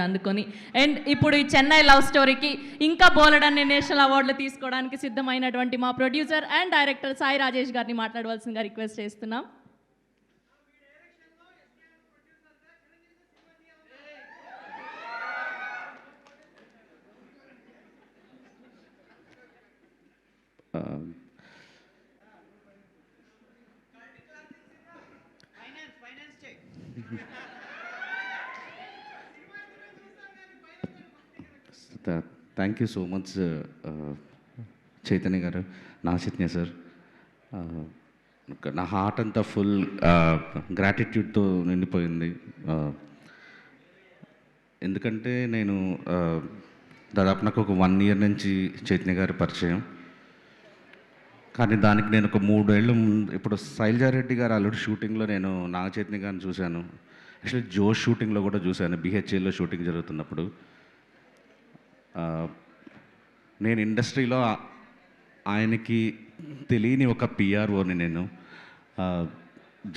అందుకొని అండ్ ఇప్పుడు ఈ చెన్నై లవ్ స్టోరీకి ఇంకా బోలెడన్ని నేషనల్ అవార్డులు తీసుకోవడానికి సిద్ధమైనటువంటి మా producer and director Sai Rajesh గారిని మాట్లాడవలసిందిగా రిక్వెస్ట్ చేస్తున్నాం. Thank you so much Chaitanya గారు, నాగచైతన్య సార్. నా హార్ట్ అంతా ఫుల్ గ్రాటిట్యూడ్తో నిండిపోయింది. ఎందుకంటే నేను దాదాపు నాకు ఒక 1 year నుంచి చైతన్య గారి పరిచయం. కానీ దానికి నేను ఒక 3 ఏళ్ళు ఇప్పుడు శైలజారెడ్డి గారు ఆల్రెడీ షూటింగ్లో నేను నాగచైతన్య గారిని చూశాను. యాక్చువల్లీ జోష్ షూటింగ్లో కూడా చూశాను, బిహెచ్ఏలో షూటింగ్ జరుగుతున్నప్పుడు. నేను ఇండస్ట్రీలో ఆయనకి తెలియని ఒక పిఆర్ఓని నేను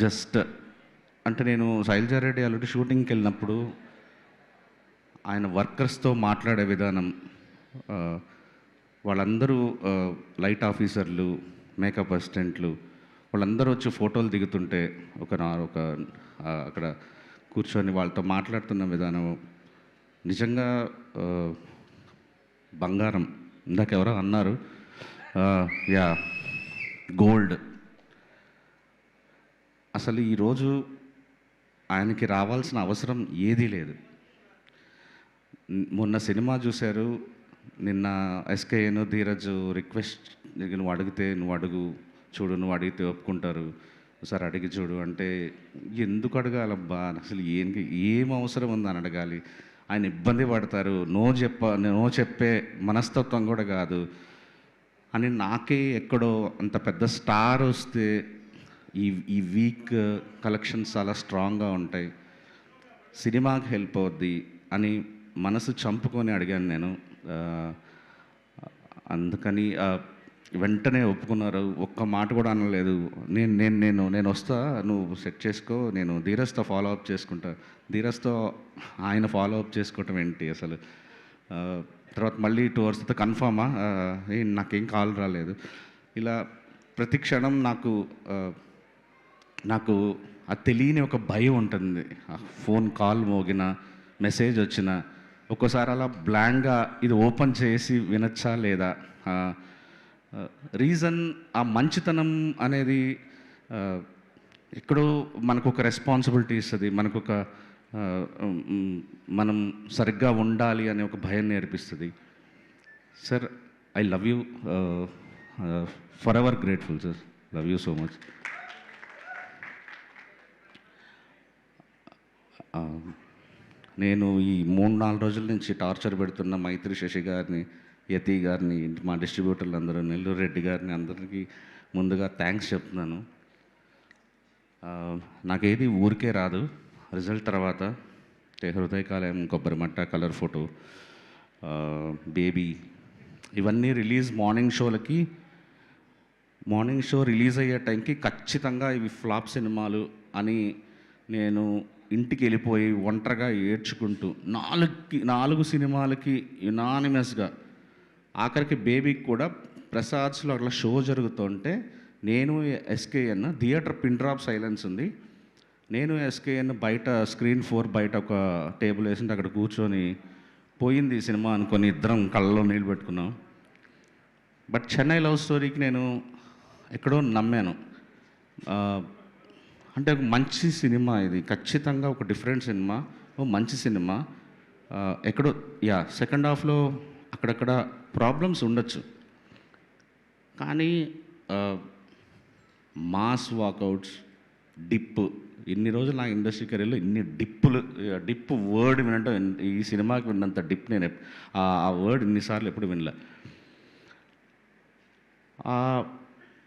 జస్ట్ అంటే నేను శైలజారెడ్డి ఆల్రెడీ షూటింగ్కి వెళ్ళినప్పుడు ఆయన వర్కర్స్తో మాట్లాడే విధానం, వాళ్ళందరూ లైట్ ఆఫీసర్లు, మేకప్ అసిస్టెంట్లు వాళ్ళందరూ వచ్చి ఫోటోలు దిగుతుంటే అక్కడ కూర్చొని వాళ్ళతో మాట్లాడుతున్న విధానం నిజంగా బంగారం. ఇందాక ఎవరో అన్నారు, యా గోల్డ్. అసలు ఈరోజు ఆయనకి రావాల్సిన అవసరం ఏదీ లేదు. మొన్న సినిమా చూశారు, నిన్న ఎస్కేఎన్ ధీరజ్ రిక్వెస్ట్, నువ్వు అడిగితే నువ్వు అడుగు చూడు, నువ్వు అడిగితే ఒప్పుకుంటారు, ఒకసారి అడిగి చూడు అంటే ఎందుకు అడగాలబ్బా, అసలు ఏం అవసరం ఉందని అడగాలి. ఆయన ఇబ్బంది పడతారు, నో చెప్పే మనస్తత్వం కూడా కాదు అని. నాకే ఎక్కడో అంత పెద్ద స్టార్ వస్తే ఈ వీక్ కలెక్షన్స్ చాలా స్ట్రాంగ్గా ఉంటాయి, సినిమాకి హెల్ప్ అవుద్ది అని మనసు చంపుకొని అడిగాను నేను. అందుకని వెంటనే ఒప్పుకున్నారు, ఒక్క మాట కూడా అనలేదు. నేను వస్తా, నువ్వు సెట్ చేసుకో, నేను ధీరజ్తో ఫాలో అప్ చేసుకుంటా. ధీరజ్తో ఆయన ఫాలో అప్ చేసుకోవటం ఏంటి అసలు. తర్వాత మళ్ళీ 2 hours తర్వాత కన్ఫామా, నాకేం కాల్ రాలేదు. ఇలా ప్రతి క్షణం నాకు అది తెలియని ఒక భయం ఉంటుంది. ఫోన్ కాల్ మోగిన, మెసేజ్ వచ్చిన ఒక్కోసారి అలా బ్లాంక్గా ఇది ఓపెన్ చేసి వినొచ్చా లేదా. రీజన్ ఆ మంచితనం అనేది ఎక్కడో మనకు ఒక రెస్పాన్సిబిలిటీ ఇస్తుంది, మనం సరిగ్గా ఉండాలి అనే ఒక భయం నేర్పిస్తుంది. Sir, I love you, for ever grateful sir, love you so much. నేను ఈ 3-4 రోజుల నుంచి టార్చర్ పెడుతున్న మైత్రి శశి గారిని, యతి గారిని, మా డిస్ట్రిబ్యూటర్లు అందరూ, నెల్లూరు రెడ్డి గారిని, అందరికీ ముందుగా థ్యాంక్స్ చెప్తున్నాను. నాకేది ఊరికే రాదు. రిజల్ట్ తర్వాత హృదయకాలయం, కొబ్బరిమట్ట, కలర్ ఫోటో, బేబీ, ఇవన్నీ రిలీజ్ మార్నింగ్ షో రిలీజ్ అయ్యే టైంకి ఖచ్చితంగా ఇవి ఫ్లాప్ సినిమాలు అని నేను ఇంటికి వెళ్ళిపోయి ఒంటరిగా ఏడ్చుకుంటూ 4 సినిమాలకి యునానిమస్గా, ఆఖరికి బేబీకి కూడా ప్రసాద్స్లో అట్లా షో జరుగుతుంటే నేను SKN theatre pin drop silence ఉంది, నేను ఎస్కేఎన్ బయట స్క్రీన్ 4 బయట ఒక టేబుల్ వేసింటే అక్కడ కూర్చొని పోయింది సినిమా అనుకొని ఇద్దరం కళ్ళలో నీళ్ళు పెట్టుకున్నాం. బట్ చెన్నై లవ్ స్టోరీకి నేను ఎక్కడో నమ్మాను. అంటే ఒక మంచి సినిమా, ఇది ఖచ్చితంగా ఒక డిఫరెంట్ సినిమా, ఓ మంచి సినిమా. ఎక్కడో సెకండ్ హాఫ్లో అక్కడక్కడ ప్రాబ్లమ్స్ ఉండొచ్చు, కానీ మాస్ వాకౌట్స్, డిప్, ఇన్ని రోజులు నా ఇండస్ట్రీ కెరీర్లో ఇన్ని డిప్ వర్డ్ వినంటే ఈ సినిమాకి విన్నంత డిప్ నేను ఆ వర్డ్ ఇన్నిసార్లు ఎప్పుడు వినలే.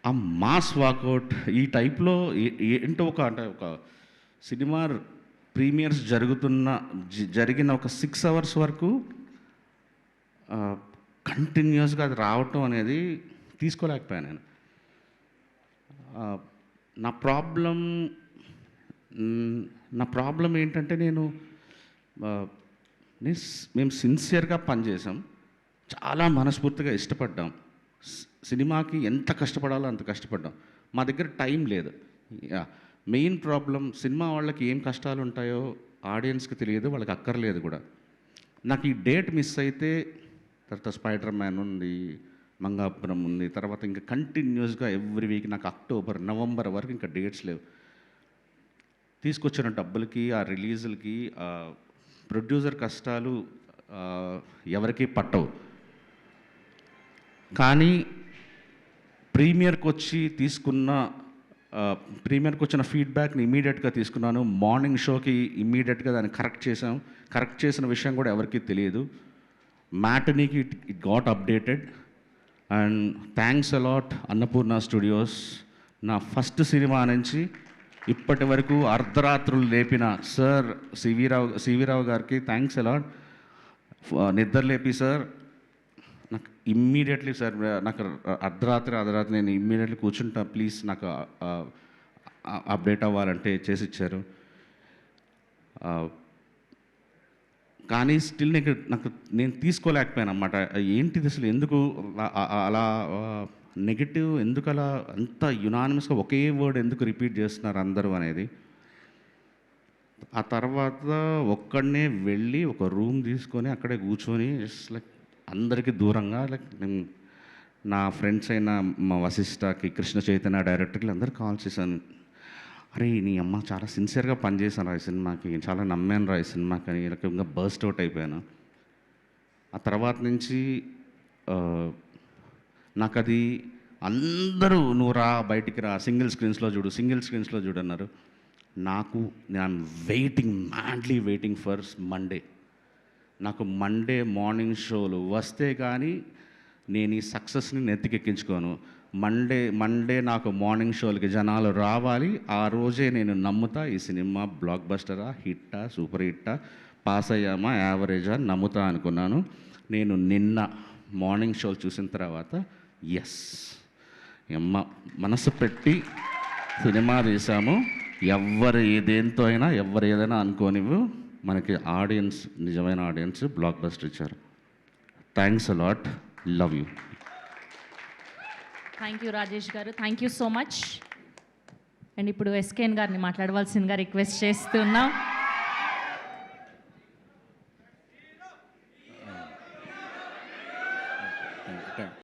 ఆ మాస్ వాకౌట్ ఈ టైప్లో ఏంటో ఒక సినిమా ప్రీమియర్స్ జరిగిన ఒక 6 hours వరకు కంటిన్యూస్గా అది రావటం అనేది తీసుకోలేకపోయాను నేను. నా ప్రాబ్లం ఏంటంటే నేను మేము సిన్సియర్గా పనిచేసాం, చాలా మనస్ఫూర్తిగా ఇష్టపడ్డాం. సినిమాకి ఎంత కష్టపడాలో అంత కష్టపడ్డాం. మా దగ్గర టైం లేదు. మెయిన్ ప్రాబ్లం సినిమా వాళ్ళకి ఏం కష్టాలు ఉంటాయో ఆడియన్స్కి తెలియదు, వాళ్ళకి అక్కర్లేదు కూడా. నాకు ఈ డేట్ మిస్ అయితే తర్వాత స్పైడర్ మ్యాన్ ఉంది, మంగాపురం ఉంది, తర్వాత ఇంకా కంటిన్యూస్గా ఎవ్రీ వీక్ నాకు అక్టోబర్ నవంబర్ వరకు ఇంకా డేట్స్ లేవు. తీసుకొచ్చిన డబ్బులకి ఆ రిలీజులకి ప్రొడ్యూసర్ కష్టాలు ఎవరికీ పట్టవు. కానీ ప్రీమియర్కి వచ్చిన ఫీడ్బ్యాక్ని ఇమీడియట్గా తీసుకున్నాను. మార్నింగ్ షోకి ఇమీడియట్గా దాన్ని కరెక్ట్ చేసిన విషయం కూడా ఎవరికీ తెలియదు. మ్యాటనీకి it got updated. And thanks a lot Annapurna studios. నా ఫస్ట్ సినిమా నుంచి ఇప్పటి వరకు అర్ధరాత్రులు లేపిన సార్ సివి రావు గారికి థ్యాంక్స్ అలాట్. నిద్ర లేపి సార్ నాకు ఇమ్మీడియట్లీ సార్ నాకు అర్ధరాత్రి నేను ఇమ్మీడియట్లీ కూర్చుంటా, ప్లీజ్ నాకు అప్డేట్ అవ్వాలంటే చేసి ఇచ్చారు. కానీ స్టిల్ నేను తీసుకోలేకపోయాను అన్నమాట. ఏంటిది అసలు, ఎందుకు అలా నెగిటివ్, ఎందుకు అలా అంత యునానిమస్గా ఒకే వర్డ్ ఎందుకు రిపీట్ చేస్తున్నారు అందరూ అనేది. ఆ తర్వాత ఒక్కడనే వెళ్ళి ఒక రూమ్ తీసుకొని అక్కడే కూర్చొని జస్ట్ లైక్ అందరికీ దూరంగా నేను నా ఫ్రెండ్స్ అయిన మా వశిష్ఠకి, కృష్ణ చైతన్య డైరెక్టర్లు అందరూ కాల్ చేశాను. అరే నీ అమ్మ చాలా సిన్సియర్గా పనిచేశాను రా ఈ సినిమాకి, చాలా నమ్మాను రా ఈ సినిమాకి అని రకంగా బర్స్ట్ అవుట్ అయిపోయాను. ఆ తర్వాత నుంచి నాకు అది అందరూ నువ్వు రా బయటికి రా, సింగిల్ స్క్రీన్స్లో చూడు అన్నారు. నేను మ్యాడ్లీ వెయిటింగ్ ఫర్ మండే. నాకు మండే మార్నింగ్ షోలు వస్తే కానీ నేను ఈ సక్సెస్ని నెత్తికెక్కించుకోను. మండే నాకు మార్నింగ్ షోలకి జనాలు రావాలి. ఆ రోజే నేను నమ్ముతా ఈ సినిమా బ్లాక్ బస్టరా, హిట్టా, సూపర్ హిట్టా, పాస్ అయ్యామా, యావరేజా నమ్ముతా అనుకున్నాను. నేను నిన్న మార్నింగ్ షోలు చూసిన తర్వాత ఎస్ మనసు పెట్టి సినిమా తీసాము. దేంతో అయినా ఎవరు ఏదైనా అనుకోనివ్వు, మనకి ఆడియన్స్, నిజమైన ఆడియన్స్ బ్లాక్ బస్టర్ ఇచ్చారు. Thanks a lot, love you. Thank you Rajesh garu, thank you so much. And ఇప్పుడు ఎస్కేఎన్ గారిని మాట్లాడవలసిందిగా రిక్వెస్ట్ చేస్తున్నాం.